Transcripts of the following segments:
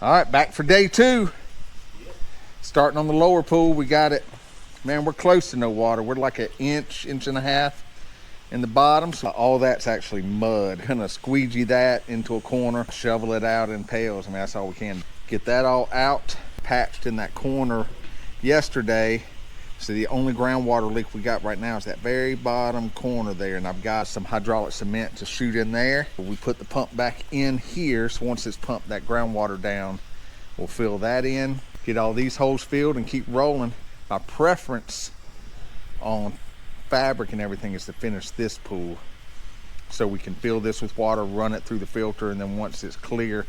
All right, back for day 2. Starting on the lower pool, we got it. Man, we're close to no water. We're like an inch and a half in the bottom. So all that's actually mud. Gonna squeegee that into a corner, shovel it out in pails. I mean, that's all we can. Get that all out, patched in that corner yesterday. So the only groundwater leak we got right now is that very bottom corner there, and I've got some hydraulic cement to shoot in there. We put the pump back in here, so once it's pumped that groundwater down, we'll fill that in, get all these holes filled, and keep rolling. My preference on fabric and everything is to finish this pool so we can fill this with water, run it through the filter, and then once it's clear,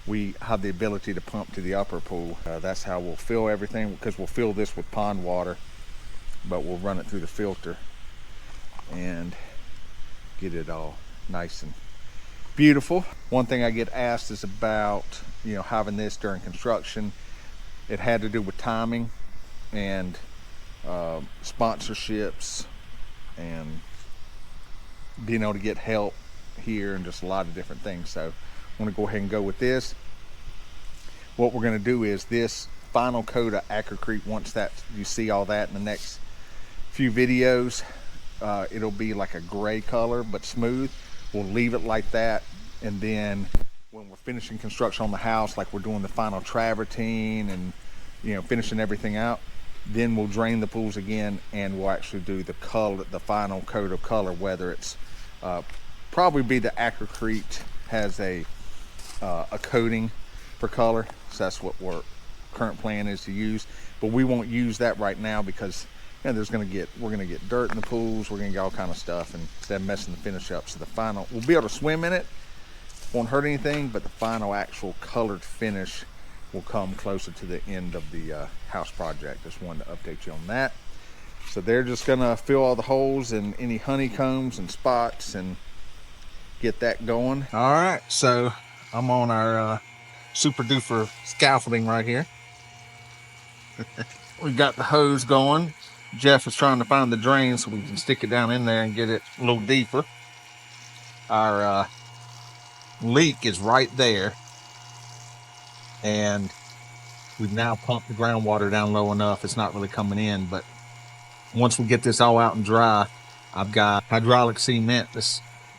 we have the ability to pump to the upper pool. That's how we'll fill everything, because we'll fill this with pond water, but we'll run it through the filter and get it all nice and beautiful. One thing I get asked is about, having this during construction. It had to do with timing and sponsorships and being able to get help here and just a lot of different things. So I'm going to go ahead and go with this. What we're going to do is this final coat of Acrocrete, once that you see all that in the next few videos, it'll be like a gray color but smooth. We'll leave it like that, and then when we're finishing construction on the house, like we're doing the final travertine and finishing everything out, then we'll drain the pools again and we'll actually do the color, the final coat of color, whether it's probably be the Acrocrete has a coating for color, so that's what our current plan is to use. But we won't use that right now because we're gonna get dirt in the pools, we're gonna get all kind of stuff, and instead of messing the finish up. So the final, we'll be able to swim in it, won't hurt anything, but the final actual colored finish will come closer to the end of the house project. Just wanted to update you on that. So they're just gonna fill all the holes and any honeycombs and spots and get that going. All right, so I'm on our super duper scaffolding right here. We've got the hose going. Jeff is trying to find the drain so we can stick it down in there and get it a little deeper. Our leak is right there, and we've now pumped the groundwater down low enough it's not really coming in. But once we get this all out and dry, I've got hydraulic cement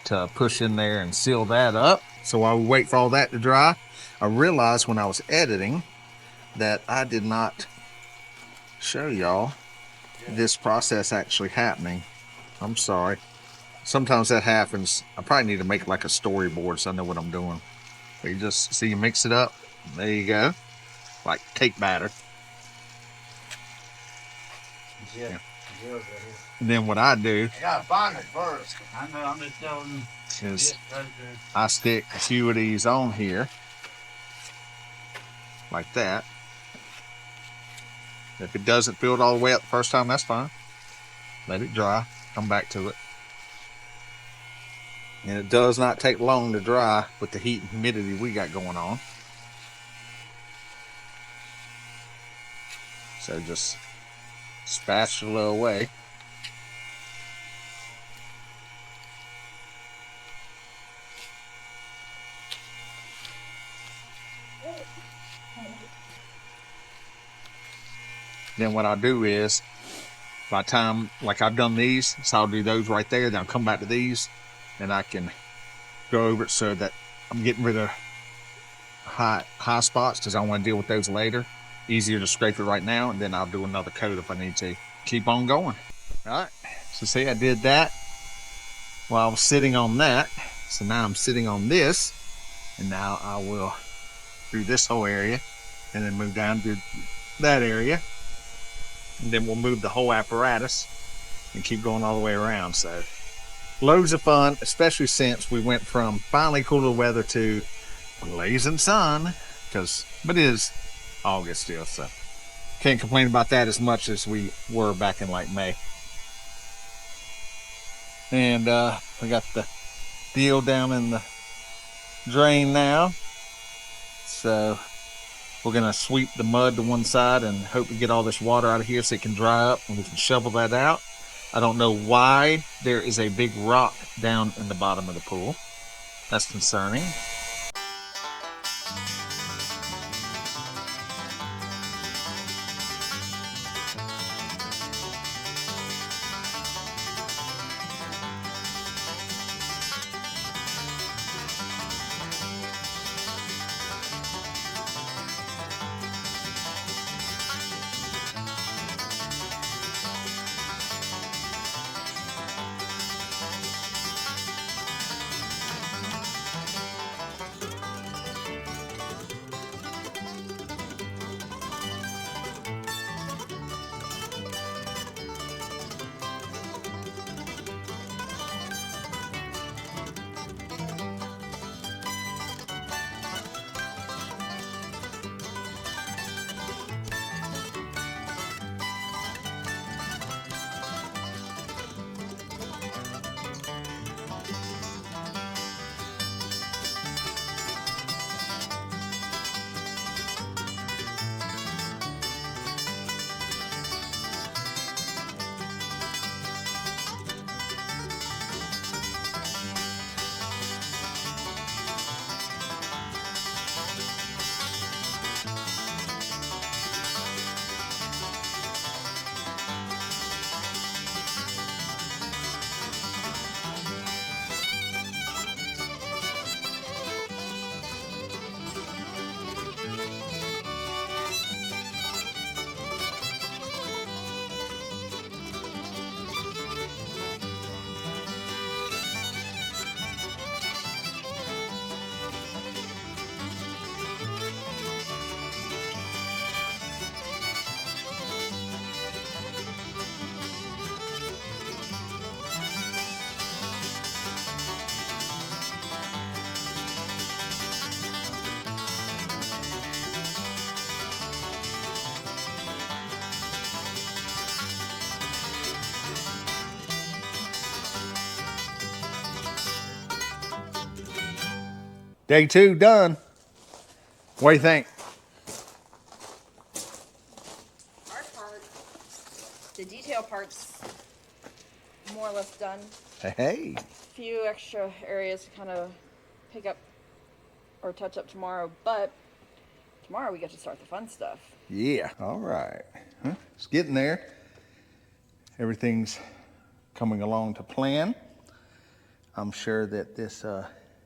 to push in there and seal that up. So while we wait for all that to dry, I realized when I was editing that I did not show y'all this process actually happening. I'm sorry. Sometimes that happens. I probably need to make like a storyboard so I know what I'm doing. But you just see, you mix it up. There you go. Like cake batter. Yeah. And then what I do, I gotta find it first. I know, I'm just telling you. Is I stick a few of these on here like that. If it doesn't fill it all the way up the first time, that's fine. Let it dry, come back to it. And it does not take long to dry with the heat and humidity we got going on. So just spatula away. Then what I'll do is, by the time, like I've done these, so I'll do those right there, then I'll come back to these, and I can go over it so that I'm getting rid of high spots, because I want to deal with those later. Easier to scrape it right now, and then I'll do another coat if I need to. Keep on going. All right, so see, I did that while I was sitting on that. So now I'm sitting on this, and now I will do this whole area, and then move down to that area. And then we'll move the whole apparatus and keep going all the way around. So loads of fun, especially since we went from finally cooler weather to blazing sun, but it is August still, so can't complain about that as much as we were back in like May. And we got the deal down in the drain now, so we're gonna sweep the mud to one side and hope to get all this water out of here so it can dry up and we can shovel that out. I don't know why there is a big rock down in the bottom of the pool. That's concerning. Day 2 done. What do you think? Our part, the detail part's more or less done. Hey. A few extra areas to kind of pick up or touch up tomorrow, but tomorrow we get to start the fun stuff. Yeah. All right. Huh? It's getting there. Everything's coming along to plan. I'm sure that this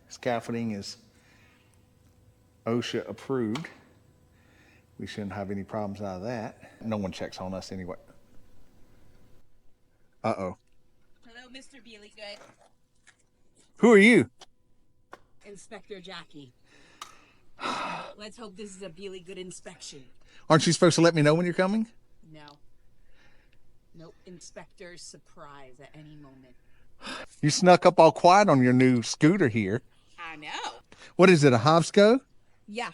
scaffolding is OSHA approved. We shouldn't have any problems out of that. No one checks on us anyway. Uh-oh. Hello, Mr. Beely Good. Who are you? Inspector Jackie. Let's hope this is a Beely Good inspection. Aren't you supposed to let me know when you're coming? No. Nope. Inspector surprise at any moment. You snuck up all quiet on your new scooter here. I know. What is it, a Hobsco? Yeah.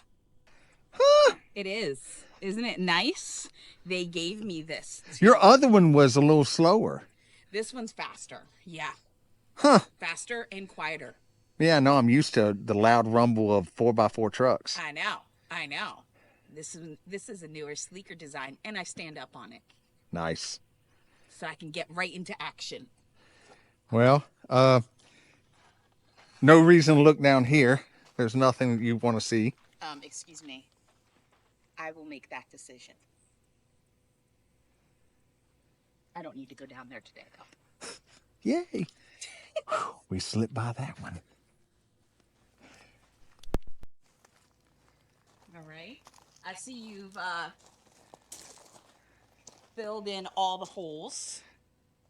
Huh. It is. Isn't it nice? They gave me this. Your other one was a little slower. This one's faster. Yeah. Huh. Faster and quieter. Yeah, no, I'm used to the loud rumble of 4x4 trucks. I know. I know. This is a newer, sleeker design, and I stand up on it. Nice. So I can get right into action. Well, no reason to look down here. There's nothing you want to see. Excuse me. I will make that decision. I don't need to go down there today, though. Yay. We slipped by that one. All right. I see you've filled in all the holes.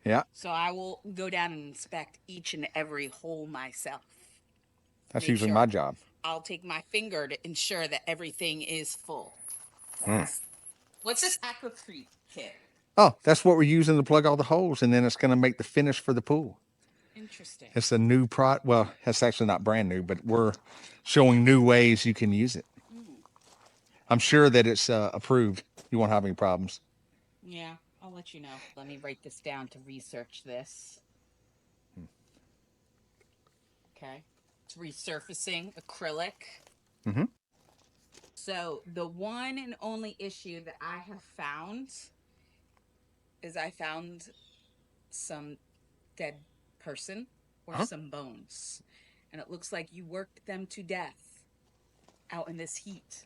Yeah, So I will go down and inspect each and every hole myself. that's Make usually sure. my job. I'll take my finger to ensure that everything is full. What's this Aquacrete kit? Oh, that's what we're using to plug all the holes, and then it's going to make the finish for the pool. Interesting. It's a new product. Well, it's actually not brand new, but we're showing new ways you can use it. I'm sure that it's approved. You won't have any problems. Yeah, I'll let you know. Let me write this down to research this. Okay. It's resurfacing acrylic. Mm-hmm. So the one and only issue that I have found is I found some dead person or some bones. And it looks like you worked them to death out in this heat.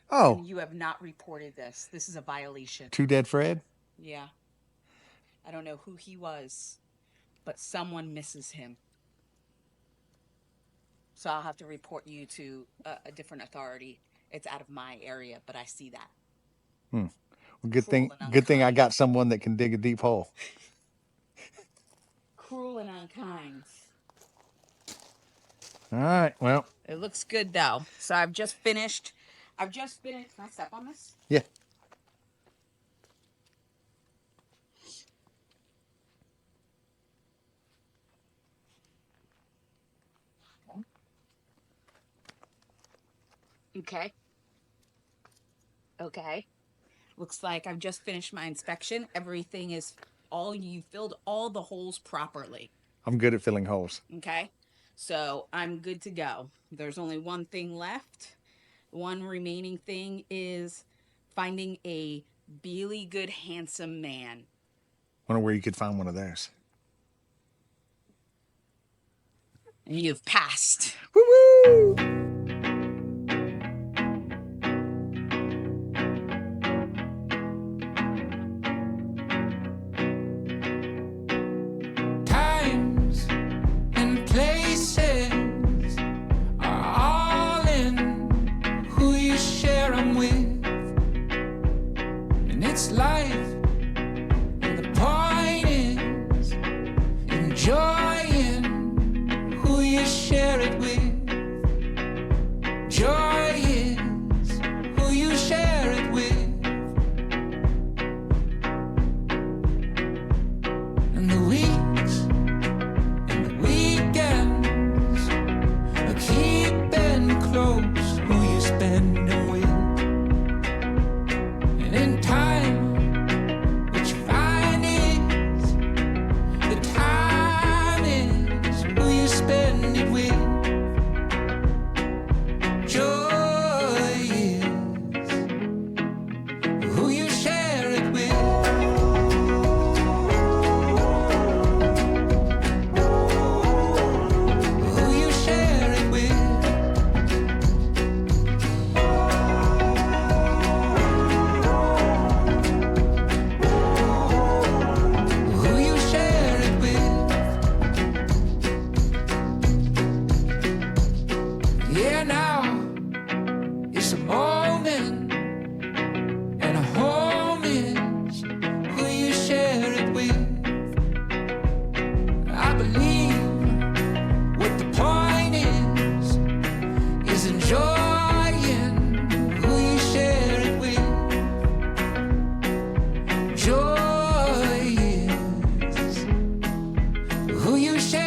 Oh, And you have not reported this. This is a violation. Two Dead Fred? Yeah. I don't know who he was, but someone misses him. So I'll have to report you to a different authority. It's out of my area, but I see that. Well, good Cruel thing. and Good thing I unkind. got someone that can dig a deep hole. Cruel and unkind. All right. Well, It looks good though. So I've just finished. Can I step on this? yeah. Okay. Okay. Looks like I've just finished my inspection. Everything is you filled all the holes properly. I'm good at filling holes. Okay. So I'm good to go. There's only one thing left. One remaining thing is finding a Beely Good handsome man. Wonder where you could find one of those. And you've passed. Woo-woo! Times and places are all in who you share them with, and it's life. And the point is enjoying who you share it with. It's a moment, and a home is who you share it with. I believe what the point is enjoying who you share it with. Joy is who you share